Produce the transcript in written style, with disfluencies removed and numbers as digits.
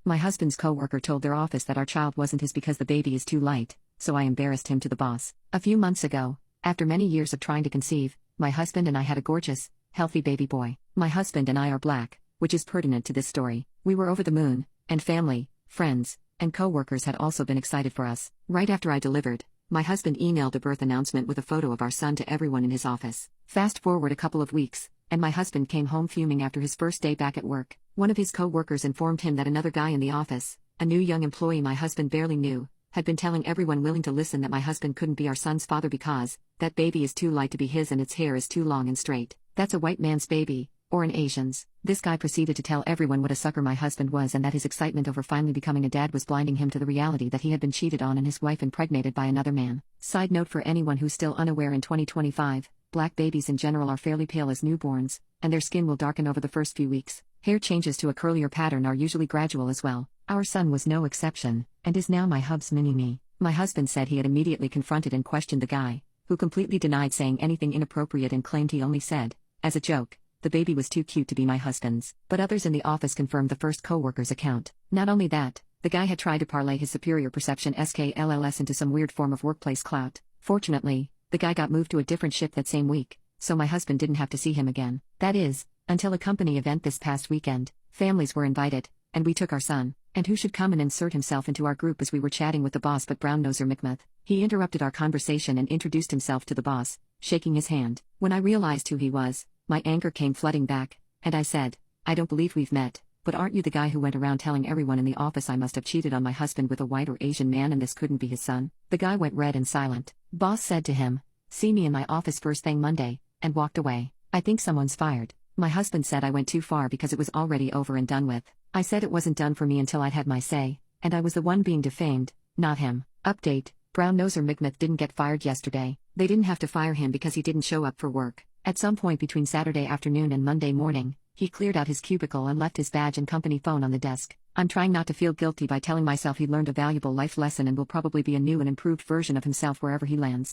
My husband's coworker told their office that our child wasn't his because the baby is too light, so I embarrassed him to the boss. A few months ago, after many years of trying to conceive, my husband and I had a gorgeous, healthy baby boy. My husband and I are black, which is pertinent to this story. We were over the moon, and family, friends, and coworkers had also been excited for us. Right after I delivered, my husband emailed a birth announcement with a photo of our son to everyone in his office. Fast forward a couple of weeks, and my husband came home fuming after his first day back at work. One of his co-workers informed him that another guy in the office, a new young employee my husband barely knew, had been telling everyone willing to listen that my husband couldn't be our son's father because that baby is too light to be his and its hair is too long and straight. That's a white man's baby, or an Asian's. This guy proceeded to tell everyone what a sucker my husband was and that his excitement over finally becoming a dad was blinding him to the reality that he had been cheated on and his wife impregnated by another man. Side note for anyone who's still unaware, in 2025, black babies in general are fairly pale as newborns, and their skin will darken over the first few weeks. Hair changes to a curlier pattern are usually gradual as well. Our son was no exception, and is now my hub's mini-me. My husband said he had immediately confronted and questioned the guy, who completely denied saying anything inappropriate and claimed he only said, as a joke, the baby was too cute to be my husband's. But others in the office confirmed the first co-worker's account. Not only that, the guy had tried to parlay his superior perception SKLLS into some weird form of workplace clout. Fortunately, the guy got moved to a different shift that same week, so my husband didn't have to see him again. That is, until a company event this past weekend. Families were invited, and we took our son, and who should come and insert himself into our group as we were chatting with the boss but Brown-Noser McMuth. He interrupted our conversation and introduced himself to the boss, shaking his hand. When I realized who he was, my anger came flooding back, and I said, I don't believe we've met, but aren't you the guy who went around telling everyone in the office I must have cheated on my husband with a white or Asian man and this couldn't be his son? The guy went red and silent. Boss said to him, see me in my office first thing Monday, and walked away. I think someone's fired. My husband said I went too far because it was already over and done with. I said it wasn't done for me until I'd had my say, and I was the one being defamed, not him. Update, Brown-Noser McMuth didn't get fired yesterday. They didn't have to fire him because he didn't show up for work. At some point between Saturday afternoon and Monday morning, he cleared out his cubicle and left his badge and company phone on the desk. I'm trying not to feel guilty by telling myself he learned a valuable life lesson and will probably be a new and improved version of himself wherever he lands.